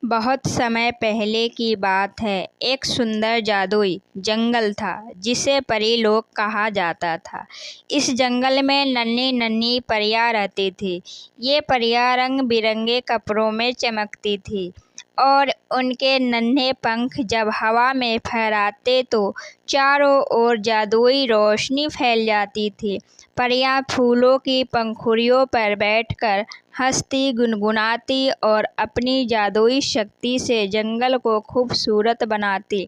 बहुत समय पहले की बात है। एक सुंदर जादुई जंगल था जिसे परीलोक कहा जाता था। इस जंगल में नन्ही नन्ही परियां रहती थीं। ये परियां रंग बिरंगे कपड़ों में चमकती थीं और उनके नन्हे पंख जब हवा में फहराते तो चारों ओर जादुई रोशनी फैल जाती थी। परियां फूलों की पंखुड़ियों पर बैठकर हंसती, गुनगुनाती और अपनी जादुई शक्ति से जंगल को खूबसूरत बनाती।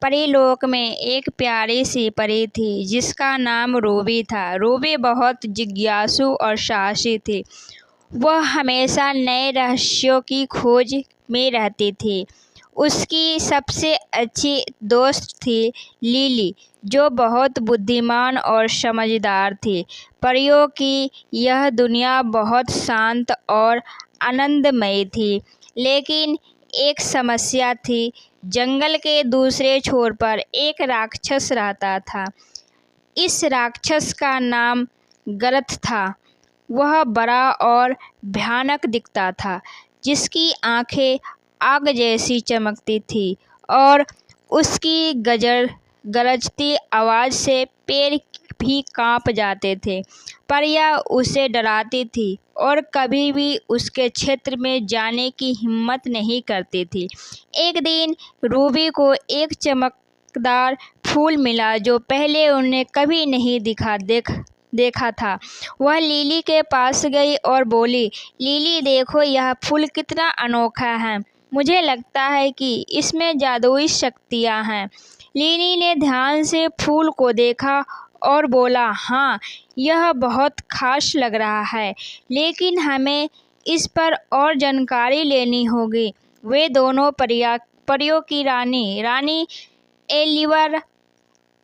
परीलोक में एक प्यारी सी परी थी जिसका नाम रूबी था। रूबी बहुत जिज्ञासु और साहसी थी। वह हमेशा नए रहस्यों की खोज में रहती थी। उसकी सबसे अच्छी दोस्त थी लिली, जो बहुत बुद्धिमान और समझदार थी। परियों की यह दुनिया बहुत शांत और आनंदमयी थी, लेकिन एक समस्या थी। जंगल के दूसरे छोर पर एक राक्षस रहता था। इस राक्षस का नाम गरथ था। वह बड़ा और भयानक दिखता था, जिसकी आंखें आग जैसी चमकती थी और उसकी गरजती आवाज़ से पैर भी कांप जाते थे। परियां उसे डराती थी और कभी भी उसके क्षेत्र में जाने की हिम्मत नहीं करती थी। एक दिन रूबी को एक चमकदार फूल मिला जो पहले उन्हें कभी नहीं देखा था। वह लिली के पास गई और बोली, लिली देखो, यह फूल कितना अनोखा है। मुझे लगता है कि इसमें जादुई शक्तियाँ हैं। लिली ने ध्यान से फूल को देखा और बोला, हाँ, यह बहुत खास लग रहा है, लेकिन हमें इस पर और जानकारी लेनी होगी। वे दोनों परियों की रानी एलिवर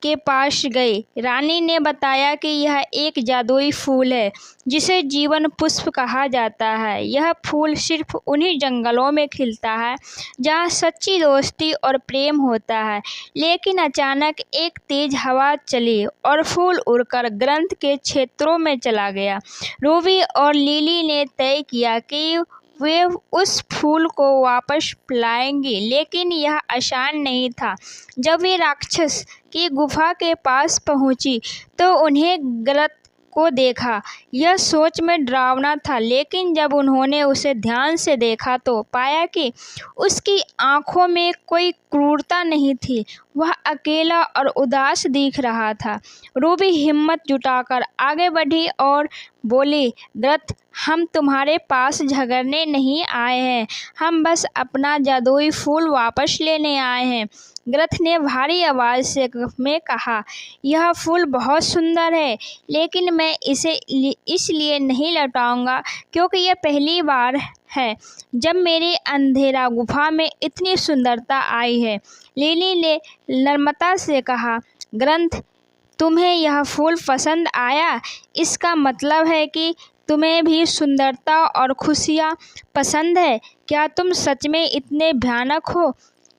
के पास गई। रानी ने बताया कि यह एक जादुई फूल है जिसे जीवन पुष्प कहा जाता है। यह फूल सिर्फ उन्हीं जंगलों में खिलता है जहाँ सच्ची दोस्ती और प्रेम होता है। लेकिन अचानक एक तेज हवा चली और फूल उड़कर ग्रंथ के क्षेत्रों में चला गया। रूबी और लिली ने तय किया कि वे उस फूल को वापस लाएंगी, लेकिन यह आसान नहीं था। जब वे राक्षस की गुफा के पास पहुंची तो उन्हें ग्रंथ को देखा। यह सोच में डरावना था, लेकिन जब उन्होंने उसे ध्यान से देखा तो पाया कि उसकी आंखों में कोई क्रूरता नहीं थी। वह अकेला और उदास दिख रहा था। रूबी हिम्मत जुटाकर आगे बढ़ी और बोली, ग्रंथ, हम तुम्हारे पास झगड़ने नहीं आए हैं, हम बस अपना जादुई फूल वापस लेने आए हैं। ग्रंथ ने भारी आवाज़ में कहा, यह फूल बहुत सुंदर है, लेकिन मैं इसे इसलिए नहीं लौटाऊंगा क्योंकि यह पहली बार है जब मेरी अंधेरा गुफा में इतनी सुंदरता आई है। लिली ने नम्रता से कहा, ग्रंथ, तुम्हें यह फूल पसंद आया, इसका मतलब है कि तुम्हें भी सुंदरता और खुशियाँ पसंद है। क्या तुम सच में इतने भयानक हो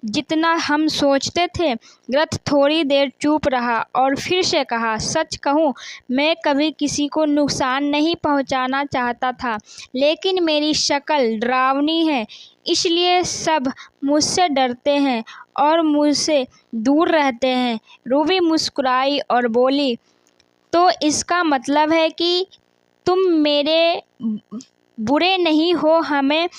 जितना हम सोचते थे? ग्रंथ थोड़ी देर चुप रहा और फिर से कहा, सच कहूँ, मैं कभी किसी को नुकसान नहीं पहुँचाना चाहता था, लेकिन मेरी शक्ल डरावनी है, इसलिए सब मुझसे डरते हैं और मुझसे दूर रहते हैं। रूबी मुस्कुराई और बोली, तो इसका मतलब है कि तुम मेरे बुरे नहीं हो, हमें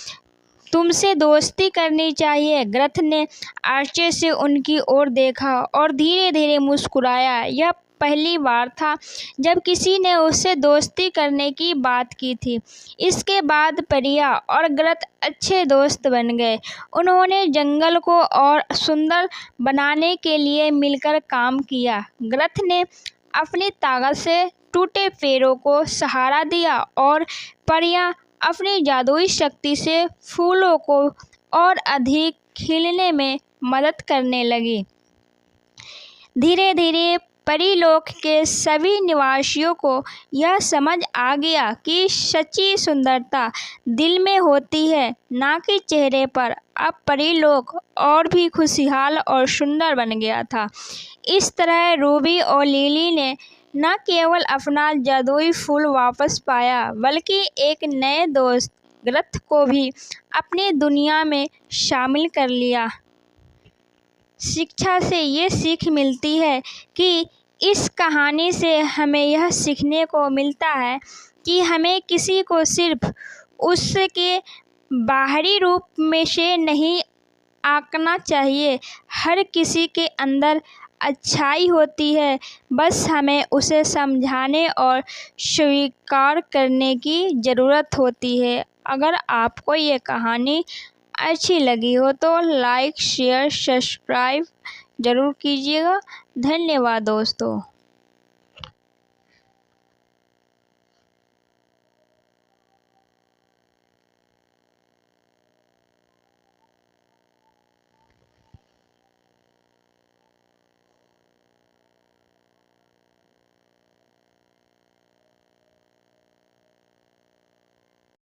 तुमसे दोस्ती करनी चाहिए। ग्रंथ ने आश्चर्य से उनकी ओर देखा और धीरे धीरे मुस्कुराया। यह पहली बार था जब किसी ने उससे दोस्ती करने की बात की थी। इसके बाद परियां और ग्रंथ अच्छे दोस्त बन गए। उन्होंने जंगल को और सुंदर बनाने के लिए मिलकर काम किया। ग्रंथ ने अपनी ताकत से टूटे पेड़ों को सहारा दिया और परियां अपनी जादुई शक्ति से फूलों को और अधिक खिलने में मदद करने लगी। धीरे धीरे परीलोक के सभी निवासियों को यह समझ आ गया कि सच्ची सुंदरता दिल में होती है, ना कि चेहरे पर। अब परीलोक और भी खुशहाल और सुंदर बन गया था। इस तरह रूबी और लिली ने न केवल अपना जादुई फूल वापस पाया, बल्कि एक नए दोस्त ग्रंथ को भी अपनी दुनिया में शामिल कर लिया। शिक्षा से ये सीख मिलती है कि इस कहानी से हमें यह सीखने को मिलता है कि हमें किसी को सिर्फ उसके बाहरी रूप में से नहीं आंकना चाहिए। हर किसी के अंदर अच्छाई होती है, बस हमें उसे समझाने और स्वीकार करने की ज़रूरत होती है। अगर आपको ये कहानी अच्छी लगी हो तो लाइक शेयर सब्सक्राइब ज़रूर कीजिएगा। धन्यवाद दोस्तों।